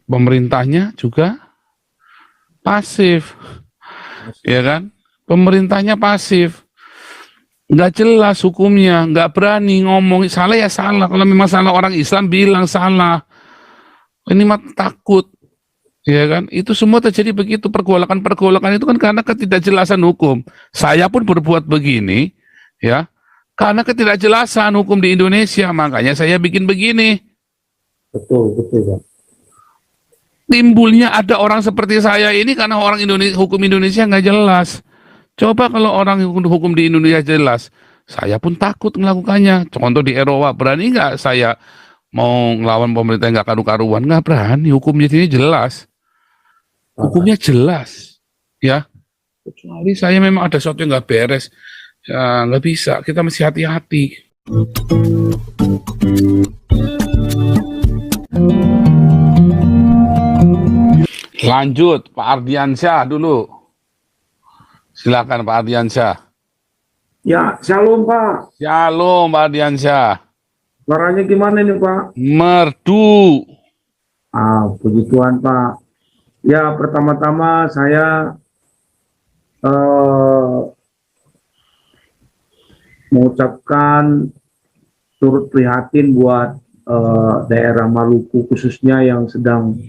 Pemerintahnya juga pasif, ya kan? Pemerintahnya pasif, nggak jelas hukumnya, nggak berani ngomong salah ya salah. Kalau memang salah orang Islam bilang salah. Ini mah takut, ya kan? Itu semua terjadi begitu, pergolakan-pergolakan itu kan karena ketidakjelasan hukum. Saya pun berbuat begini, ya, karena ketidakjelasan hukum di Indonesia, makanya saya bikin begini. Betul, betul, Pak. Timbulnya ada orang seperti saya ini karena orang Indonesia, hukum Indonesia nggak jelas. Coba kalau orang hukum di Indonesia jelas, saya pun takut melakukannya. Contoh di Eropa, berani nggak saya mau ngelawan pemerintah yang nggak karu-karuan? Nggak berani, hukumnya ini jelas. Hukumnya jelas, ya. Kecuali saya memang ada sesuatu yang nggak beres, ya nggak bisa. Kita mesti hati-hati. Lanjut, Pak Ardiansyah dulu. Silakan Pak Ardiansyah. Ya, shalom Pak. Shalom Pak Ardiansyah. Suaranya gimana nih Pak? Merdu. Puji Tuhan Pak. Ya, pertama-tama saya mengucapkan turut prihatin buat daerah Maluku khususnya yang sedang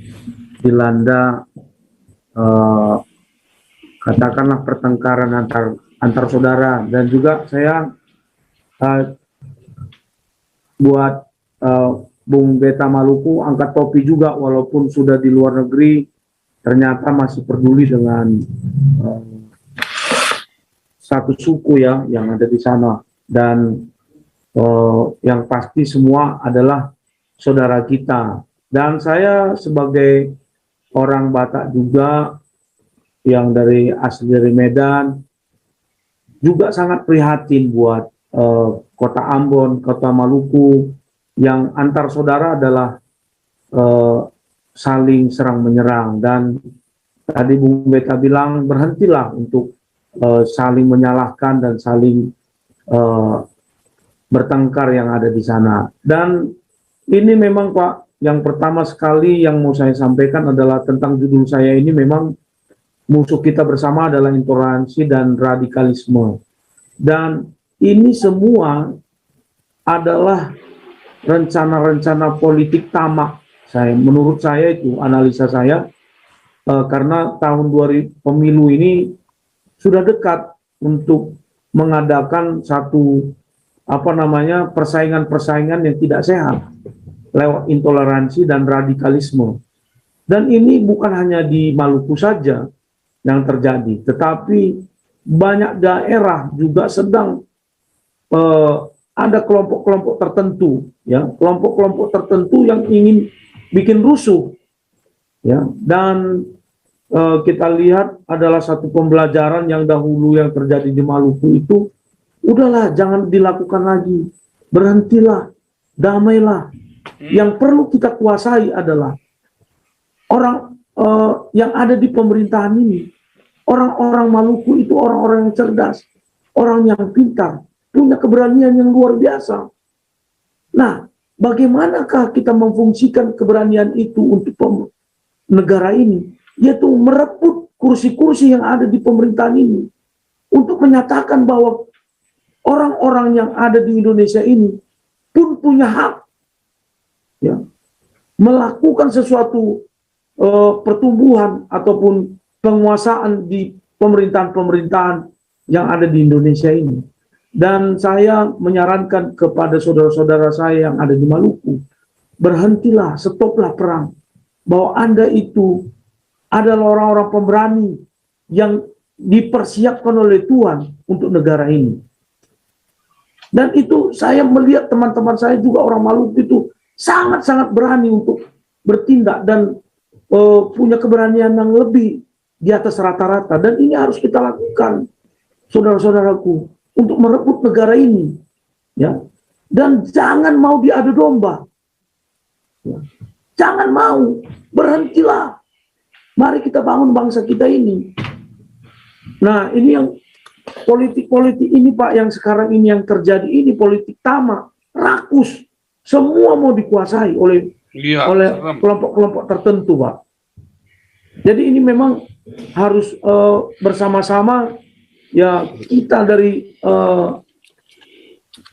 dilanda katakanlah pertengkaran antar saudara, dan juga saya buat Bung Beta Maluku angkat topi juga, walaupun sudah di luar negeri ternyata masih peduli dengan satu suku ya yang ada di sana, dan yang pasti semua adalah saudara kita. Dan saya sebagai orang Batak juga yang asli dari Medan juga sangat prihatin buat kota Ambon, kota Maluku yang antar saudara adalah saling serang menyerang. Dan tadi Bung Beta bilang berhentilah untuk saling menyalahkan dan saling bertengkar yang ada di sana. Dan ini memang Pak, yang pertama sekali yang mau saya sampaikan adalah tentang judul saya ini, memang musuh kita bersama adalah intoleransi dan radikalisme. Dan ini semua adalah rencana-rencana politik tamak. Menurut saya itu, analisa saya, karena tahun 2000 pemilu ini sudah dekat untuk mengadakan satu persaingan-persaingan yang tidak sehat lewat intoleransi dan radikalisme. Dan ini bukan hanya di Maluku saja yang terjadi, tetapi banyak daerah juga sedang ada kelompok-kelompok tertentu, ya, kelompok-kelompok tertentu yang ingin bikin rusuh, ya. Dan kita lihat adalah satu pembelajaran yang dahulu yang terjadi di Maluku itu, udahlah jangan dilakukan lagi, berhentilah, damailah. Yang perlu kita kuasai adalah orang yang ada di pemerintahan ini. Orang-orang Maluku itu orang-orang yang cerdas, orang yang pintar, punya keberanian yang luar biasa. Nah, bagaimanakah kita memfungsikan keberanian itu untuk negara ini, yaitu merebut kursi-kursi yang ada di pemerintahan ini, untuk menyatakan bahwa orang-orang yang ada di Indonesia ini pun punya hak, ya, melakukan sesuatu pertumbuhan ataupun penguasaan di pemerintahan-pemerintahan yang ada di Indonesia ini. Dan saya menyarankan kepada saudara-saudara saya yang ada di Maluku, berhentilah, stoplah perang. Bahwa Anda itu adalah orang-orang pemberani yang dipersiapkan oleh Tuhan untuk negara ini. Dan itu saya melihat teman-teman saya juga orang Maluku itu sangat-sangat berani untuk bertindak dan punya keberanian yang lebih di atas rata-rata. Dan ini harus kita lakukan, saudara-saudaraku, untuk merebut negara ini, ya. Dan jangan mau diadu domba, ya. Jangan mau, berhentilah. Mari kita bangun bangsa kita ini. Nah, ini yang politik-politik ini Pak, yang sekarang ini yang terjadi ini politik tamak, rakus, semua mau dikuasai oleh Iya, oleh serem. kelompok-kelompok tertentu, Pak. Jadi ini memang harus bersama-sama ya, kita dari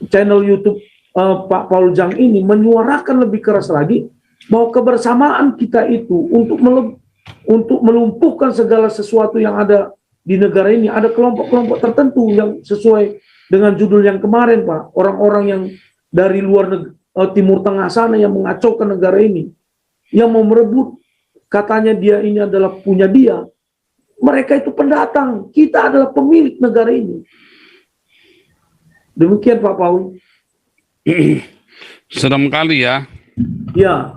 channel YouTube Pak Paul Jang ini menyuarakan lebih keras lagi bahwa kebersamaan kita itu untuk melumpuhkan segala sesuatu yang ada di negara ini. Ada kelompok-kelompok tertentu yang sesuai dengan judul yang kemarin, Pak, orang-orang yang dari luar Timur Tengah sana yang mengacaukan negara ini, yang mau merebut, katanya dia ini adalah punya dia. Mereka itu pendatang, kita adalah pemilik negara ini. Demikian Pak Paul. Serem kali ya. Ya,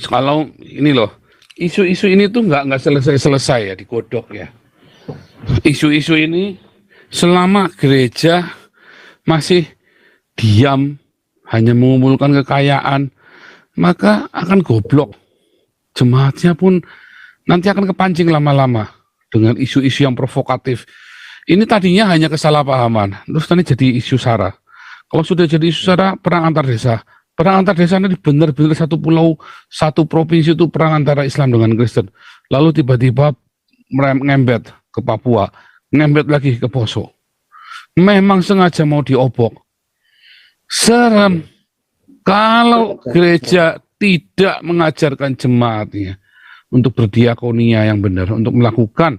Kalau ini loh, isu-isu ini tuh nggak selesai-selesai ya, digodok ya. Isu-isu ini selama gereja masih diam, hanya mengumpulkan kekayaan, maka akan goblok. Jemaatnya pun nanti akan kepancing lama-lama dengan isu-isu yang provokatif. Ini tadinya hanya kesalahpahaman, terus nanti jadi isu SARA. Kalau sudah jadi isu SARA, perang antar desa. Perang antar desa ini benar-benar satu pulau, satu provinsi itu perang antara Islam dengan Kristen. Lalu tiba-tiba ngembet ke Papua, ngembet lagi ke Poso. Memang sengaja mau diobok. Serem. Kalau gereja tidak mengajarkan jemaatnya untuk berdiakonia yang benar, untuk melakukan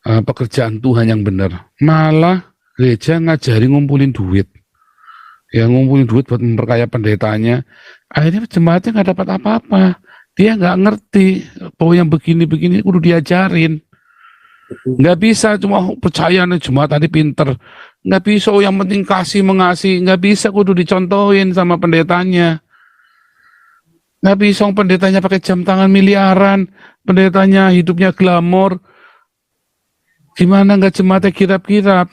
pekerjaan Tuhan yang benar, malah gereja ngajari ngumpulin duit. Ya, ngumpulin duit buat memperkaya pendetanya. Akhirnya jemaatnya nggak dapat apa-apa. Dia nggak ngerti bahwa yang begini-begini kudu diajarin. Nggak bisa cuma percaya nih jemaat tadi pinter. Nggak bisa, yang penting kasih mengasihi. Nggak bisa, kudu dicontohin sama pendetanya. Nggak bisa, pendetanya pakai jam tangan miliaran. Pendetanya hidupnya glamor. Gimana nggak jemaatnya kirap-kirap?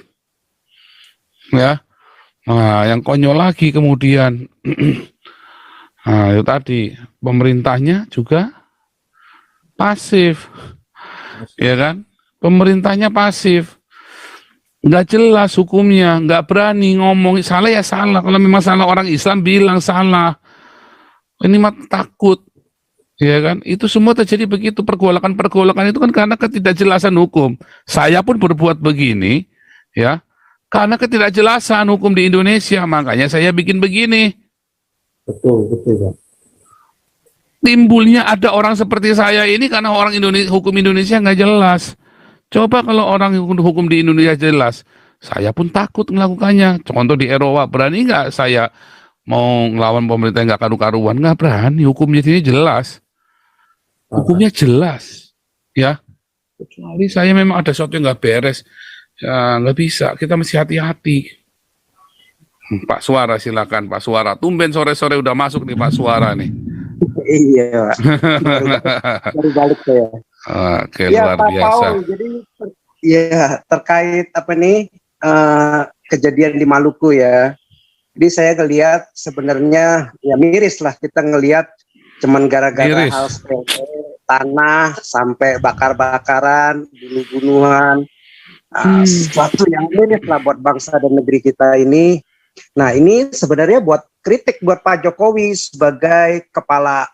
Ya. Nah, yang konyol lagi kemudian, nah itu tadi, pemerintahnya juga pasif, ya kan? Pemerintahnya pasif, nggak jelas hukumnya, nggak berani ngomong, salah ya salah, kalau memang salah orang Islam bilang salah, ini mah takut, ya kan? Itu semua terjadi begitu, pergolakan-pergolakan itu kan karena ketidakjelasan hukum. Saya pun berbuat begini, ya, karena ketidakjelasan hukum di Indonesia, makanya saya bikin begini. betul, Pak. Timbulnya ada orang seperti saya ini karena orang Indonesia, hukum Indonesia nggak jelas. Coba kalau orang hukum di Indonesia jelas, saya pun takut melakukannya. Contoh di Eropa, berani nggak saya mau ngelawan pemerintah yang nggak karu-karuan? Nggak berani, hukumnya ini jelas. Hukumnya jelas, ya. Kecuali saya memang ada sesuatu yang nggak beres, ya nggak bisa, kita mesti hati-hati. Pak Suara, silakan Pak Suara. Tumben sore-sore udah masuk nih Pak Suara nih. Iya, Pak. Baru balik saya. Oke, Ya, luar Pak biasa. Paul, jadi ya terkait apa nih kejadian di Maluku ya. Jadi saya ngelihat sebenarnya ya miris lah kita ngelihat cuman gara-gara Miris. hal sepele, tanah sampai bakar-bakaran, bunuh-bunuhan. Sesuatu yang miris lah buat bangsa dan negeri kita ini. Nah, ini sebenarnya buat kritik buat Pak Jokowi sebagai kepala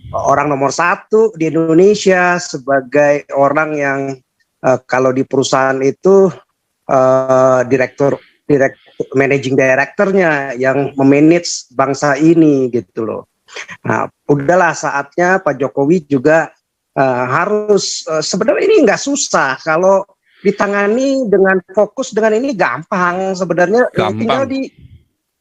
orang nomor 1 di Indonesia, sebagai orang yang kalau di perusahaan itu direktur managing directornya yang memanage bangsa ini gitu loh. Nah, udahlah saatnya Pak Jokowi juga harus sebenarnya ini nggak susah kalau ditangani dengan fokus dengan ini gampang sebenarnya. Tinggal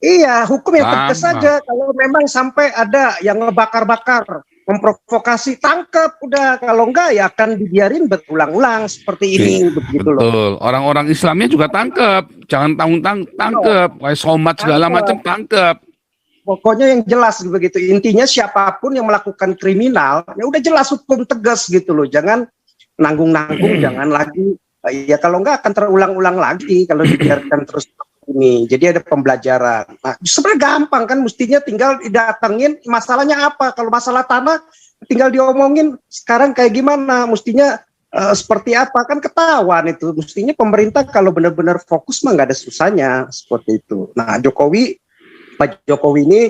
iya, hukum yang tegas saja. Kalau memang sampai ada yang ngebakar-bakar, memprovokasi, tangkap udah. Kalau enggak ya akan dibiarin berulang-ulang seperti ini begitu loh. Betul. Orang-orang Islamnya juga tangkap, jangan tangkap, kayak somat segala macam tangkap. Pokoknya yang jelas begitu. Intinya siapapun yang melakukan kriminal, ya udah jelas hukum tegas gitu loh. Jangan nanggung-nanggung, jangan lagi. Ya kalau enggak akan terulang-ulang lagi kalau dibiarkan terus ini. Jadi ada pembelajaran. Nah, sebenarnya gampang kan, mestinya tinggal didatengin masalahnya apa. Kalau masalah tanah tinggal diomongin sekarang kayak gimana, mestinya seperti apa, kan ketahuan itu. Mestinya pemerintah kalau benar-benar fokus mah nggak ada susahnya seperti itu. Nah, Pak Jokowi ini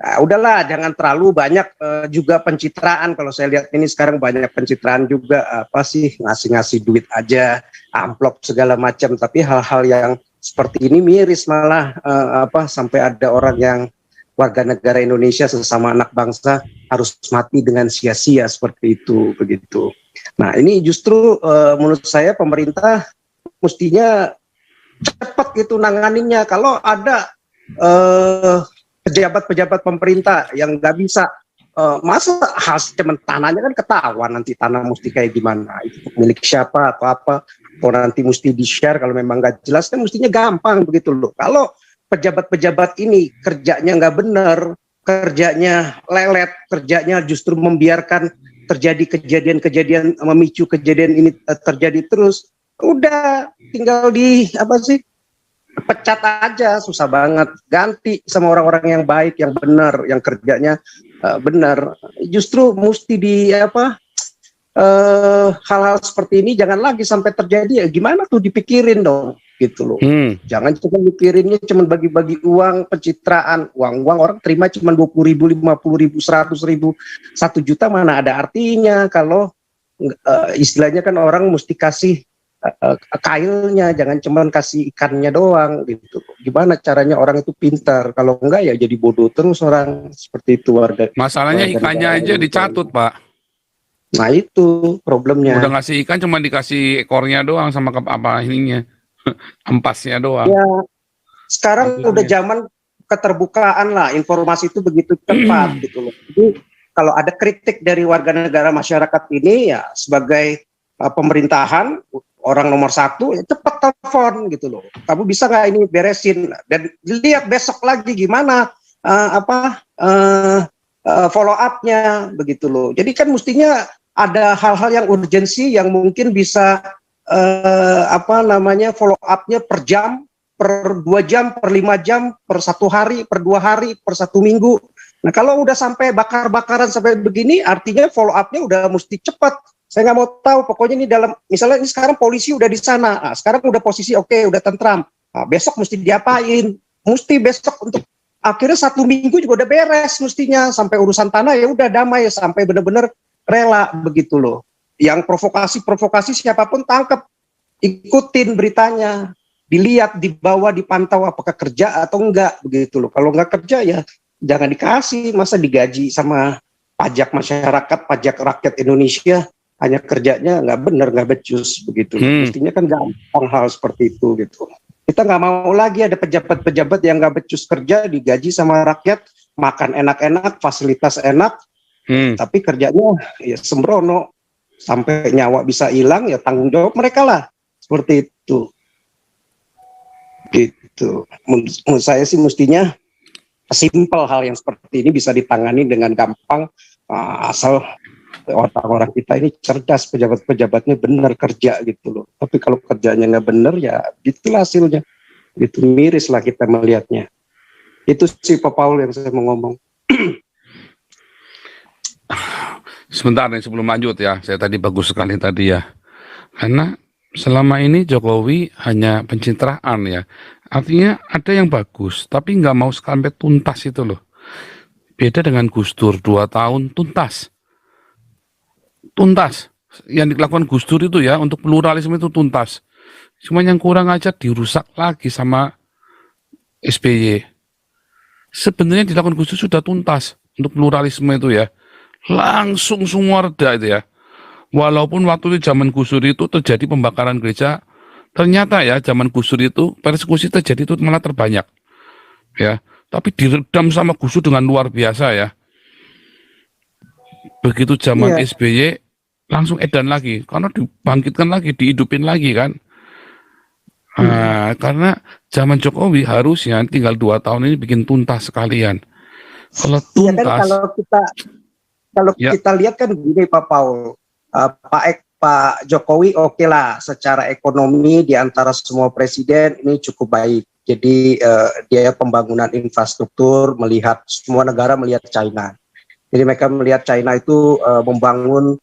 udahlah jangan terlalu banyak juga pencitraan. Kalau saya lihat ini sekarang banyak pencitraan juga, apa sih, ngasih-ngasih duit aja, amplop segala macam, tapi hal-hal yang seperti ini miris malah, apa, sampai ada orang yang warga negara Indonesia sesama anak bangsa harus mati dengan sia-sia seperti itu begitu. Nah, ini justru menurut saya pemerintah mestinya cepat gitu nanganinnya. Kalau ada pejabat-pejabat pemerintah yang nggak bisa, masa hasil tanahnya kan ketahuan nanti tanah mesti kayak gimana, itu milik siapa atau apa, atau nanti mesti di-share kalau memang nggak jelas, kan mestinya gampang begitu loh. Kalau pejabat-pejabat ini kerjanya nggak benar, kerjanya lelet, kerjanya justru membiarkan terjadi kejadian-kejadian, memicu kejadian ini terjadi terus, udah tinggal di apa sih, pecat aja, susah banget, ganti sama orang-orang yang baik, yang benar, yang kerjanya benar. Justru mesti di apa, hal-hal seperti ini jangan lagi sampai terjadi. Ya gimana tuh, dipikirin dong gitu loh. Jangan cuma mikirinnya cuma bagi-bagi uang, pencitraan, uang orang terima cuma 20.000, 50.000, 100.000, 1 juta, mana ada artinya kalau istilahnya kan orang mesti kasih kailnya, jangan cuma kasih ikannya doang gitu. Gimana caranya orang itu pintar? Kalau enggak ya jadi bodoh terus orang seperti itu, warga. Masalahnya ikannya aja dicatut, Pak. Nah itu problemnya. Udah ngasih ikan cuma dikasih ekornya doang sama apa ininya, ampasnya doang. Ya, sekarang udah zaman keterbukaan lah, informasi itu begitu cepat gitu loh. Jadi kalau ada kritik dari warga negara masyarakat ini ya sebagai pemerintahan, orang nomor 1 ya cepat telepon gitu loh. Kamu bisa nggak ini beresin, dan lihat besok lagi gimana follow up-nya begitu loh. Jadi kan mestinya ada hal-hal yang urgensi yang mungkin bisa follow up-nya per jam, per 2 jam, per 5 jam, per 1 hari, per 2 hari, per 1 minggu. Nah kalau udah sampai bakar-bakaran sampai begini, artinya follow up-nya udah mesti cepat. Saya nggak mau tahu, pokoknya ini dalam, misalnya ini sekarang polisi udah di sana, nah, sekarang udah posisi oke, udah tentram, nah, besok mesti diapain, mesti besok untuk akhirnya 1 minggu juga udah beres mestinya, sampai urusan tanah ya udah damai, sampai benar-benar rela begitu loh. Yang provokasi siapapun tangkap, ikutin beritanya, dilihat, dibawa, dipantau apakah kerja atau enggak begitu loh. Kalau enggak kerja ya jangan dikasih, masa digaji sama pajak masyarakat, pajak rakyat Indonesia, hanya kerjanya nggak benar, nggak becus begitu. Mestinya kan gampang hal seperti itu gitu. Kita nggak mau lagi ada pejabat-pejabat yang nggak becus kerja, digaji sama rakyat, makan enak-enak, fasilitas enak, tapi kerjanya ya sembrono, sampai nyawa bisa hilang, ya tanggung jawab mereka lah. Seperti itu. Gitu. Menurut saya sih mestinya simpel hal yang seperti ini bisa ditangani dengan gampang, asal orang-orang kita ini cerdas, pejabat-pejabatnya benar kerja gitu loh. Tapi kalau kerjanya nggak benar ya gitulah hasilnya. Itu miris lah kita melihatnya. Itu sih Pak Paul yang saya mau ngomong. Sebentar nih sebelum lanjut ya, saya tadi bagus sekali tadi ya. Karena selama ini Jokowi hanya pencitraan ya. Artinya ada yang bagus, tapi nggak mau sampai tuntas itu loh. Beda dengan Gus Dur, 2 tahun tuntas. Tuntas. Yang dilakukan Gus Dur itu ya, untuk pluralisme itu tuntas. Cuma yang kurang aja dirusak lagi sama SBY. Sebenarnya dilakukan Gus Dur sudah tuntas untuk pluralisme itu ya. Langsung semua reda itu ya. Walaupun waktu itu zaman Gus Dur itu terjadi pembakaran gereja, ternyata ya zaman Gus Dur itu persekusi terjadi itu malah terbanyak. Ya, tapi diredam sama Gus Dur dengan luar biasa ya. Begitu zaman SBY langsung edan lagi, karena dibangkitkan lagi, dihidupin lagi kan. Karena zaman Jokowi harusnya tinggal 2 tahun ini bikin tuntas sekalian. Kalau tuntas, kan kita lihat kan gini Pak Paul, Pak Jokowi oke lah secara ekonomi di antara semua presiden ini cukup baik. Jadi dia pembangunan infrastruktur, melihat semua negara melihat China. Jadi mereka melihat China itu membangun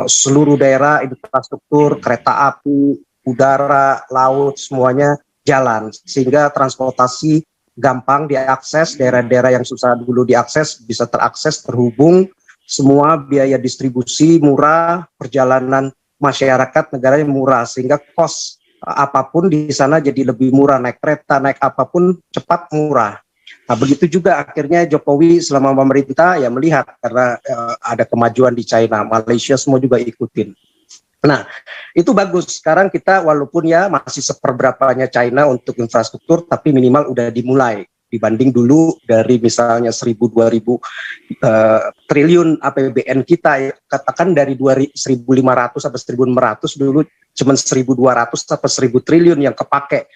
seluruh daerah infrastruktur, kereta api, udara, laut, semuanya jalan, sehingga transportasi gampang diakses, daerah-daerah yang susah dulu diakses bisa terakses, terhubung, semua biaya distribusi murah, perjalanan masyarakat negaranya murah, sehingga kos apapun di sana jadi lebih murah, naik kereta, naik apapun cepat, murah. Nah, begitu juga akhirnya Jokowi selama pemerintah ya melihat karena ada kemajuan di China, Malaysia semua juga ikutin. Nah, itu bagus. Sekarang kita walaupun ya masih seperberapanya China untuk infrastruktur, tapi minimal udah dimulai. Dibanding dulu dari misalnya 1.000-2.000 triliun APBN kita, ya, katakan dari 1.500 sampai 1.600 dulu cuma 1.200 sampai 1.000 triliun yang kepake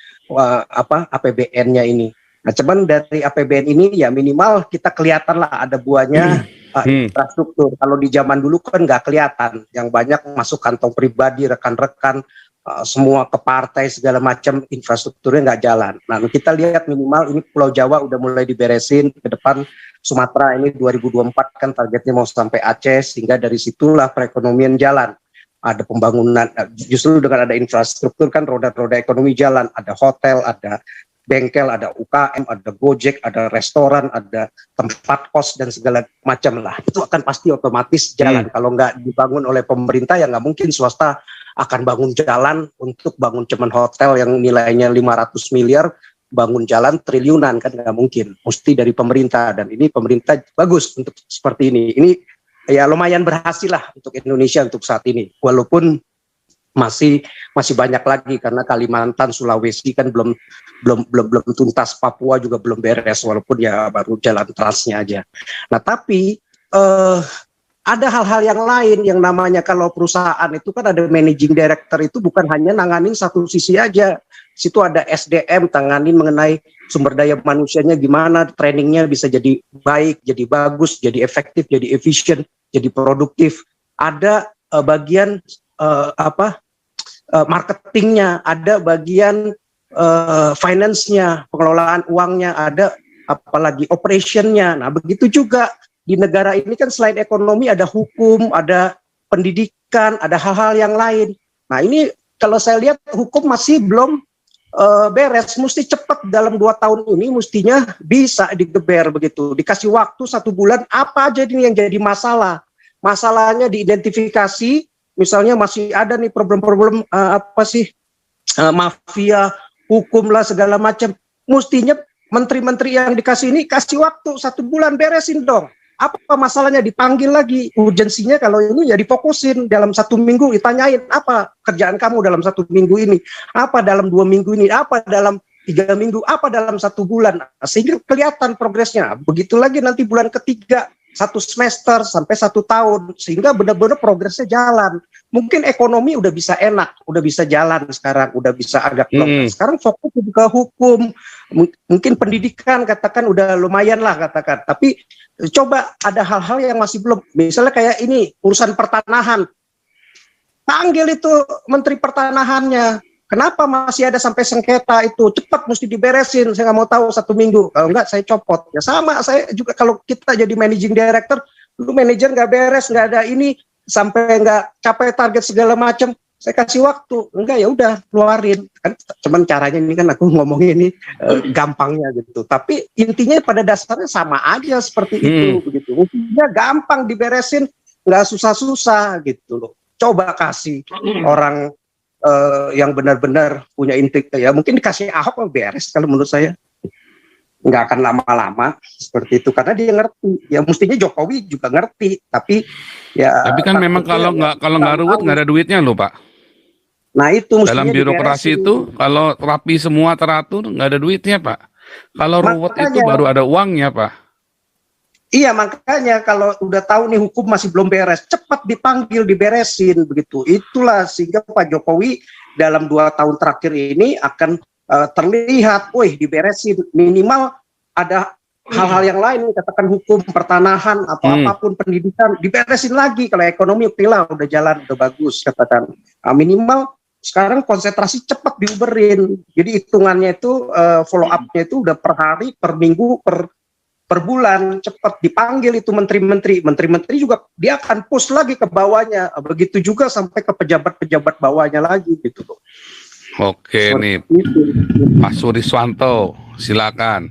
APBN-nya ini. Nah, cuman dari APBN ini ya minimal kita kelihatan lah ada buahnya infrastruktur. Kalau di zaman dulu kan nggak kelihatan, yang banyak masuk kantong pribadi, rekan-rekan, semua ke partai segala macam, infrastrukturnya nggak jalan. Nah, kita lihat minimal ini Pulau Jawa udah mulai diberesin, ke depan Sumatera ini 2024 kan targetnya mau sampai Aceh, sehingga dari situlah perekonomian jalan. Ada pembangunan, justru dengan ada infrastruktur kan roda-roda ekonomi jalan, ada hotel, ada bengkel, ada UKM, ada Gojek, ada restoran, ada tempat kos dan segala macam lah. Itu akan pasti otomatis jalan. Kalau nggak dibangun oleh pemerintah ya nggak mungkin swasta akan bangun jalan untuk bangun cuman hotel yang nilainya 500 miliar, bangun jalan triliunan kan nggak mungkin. Mesti dari pemerintah, dan ini pemerintah bagus untuk seperti ini. Ini ya lumayan berhasil lah untuk Indonesia untuk saat ini. Walaupun masih banyak lagi karena Kalimantan, Sulawesi kan belum tuntas, Papua juga belum beres walaupun ya baru jalan transnya aja. Nah, tapi ada hal-hal yang lain yang namanya kalau perusahaan itu kan ada managing director, itu bukan hanya nanganin satu sisi aja. Situ ada SDM, tanganin mengenai sumber daya manusianya gimana, trainingnya bisa jadi baik, jadi bagus, jadi efektif, jadi efisien, jadi produktif. Ada bagian marketingnya, ada bagian finance-nya, pengelolaan uangnya, ada apalagi operationnya. Nah, begitu juga di negara ini kan selain ekonomi ada hukum, ada pendidikan, ada hal-hal yang lain. Nah, ini kalau saya lihat hukum masih belum beres, mesti cepat dalam 2 tahun ini mestinya bisa digeber begitu. Dikasih waktu 1 bulan, apa aja ini yang jadi masalah. Masalahnya diidentifikasi, misalnya masih ada nih problem-problem mafia, hukum lah segala macam. Mestinya menteri-menteri yang dikasih ini kasih waktu 1 bulan, beresin dong. Apa masalahnya, dipanggil lagi, urgensinya kalau ini ya difokusin dalam 1 minggu, ditanyain apa kerjaan kamu dalam 1 minggu ini, apa dalam 2 minggu ini, apa dalam 3 minggu, apa dalam 1 bulan, sehingga kelihatan progresnya. Begitu lagi nanti bulan ketiga, 1 semester sampai 1 tahun, sehingga benar-benar progresnya jalan. Mungkin ekonomi udah bisa enak, udah bisa jalan sekarang, udah bisa agak longgar. Sekarang fokus ke hukum, mungkin pendidikan katakan udah lumayan lah katakan, tapi coba ada hal-hal yang masih belum, misalnya kayak ini urusan pertanahan, panggil itu menteri pertanahannya, kenapa masih ada sampai sengketa itu, cepat mesti diberesin, saya nggak mau tahu 1 minggu, kalau enggak saya copot. Ya sama, saya juga kalau kita jadi managing director, lu manajer nggak beres, nggak ada ini, sampai nggak capai target segala macam, saya kasih waktu, enggak ya udah keluarin kan. Cuman caranya ini kan aku ngomongin ini gampangnya gitu, tapi intinya pada dasarnya sama aja seperti itu begitu. Mestinya gampang diberesin, nggak susah-susah gitu loh. Coba kasih orang yang benar-benar punya intik, ya mungkin dikasih Ahok beres kalau menurut saya, nggak akan lama-lama seperti itu karena dia ngerti. Ya mestinya Jokowi juga ngerti, tapi kan memang kalau nggak ruwet nggak ada duitnya loh Pak. Nah itu dalam birokrasi itu kalau rapi semua teratur nggak ada duitnya Pak. Kalau ruwet itu baru ada uangnya Pak. Iya, makanya kalau udah tahu nih hukum masih belum beres, cepat dipanggil, diberesin begitu. Itulah sehingga Pak Jokowi dalam 2 tahun terakhir ini akan terlihat, diberesin, minimal ada hal-hal yang lain, katakan hukum, pertanahan, atau apapun, pendidikan, diberesin lagi. Kalau ekonomi udah jalan, udah bagus, katakan. Minimal sekarang konsentrasi cepat diuberin. Jadi hitungannya itu follow up-nya itu udah per hari, per minggu, per bulan, cepat dipanggil itu menteri-menteri juga dia akan push lagi ke bawahnya. Begitu juga sampai ke pejabat-pejabat bawahnya lagi gitu loh. Oke nih, Itu. Pak Suriswanto, silakan.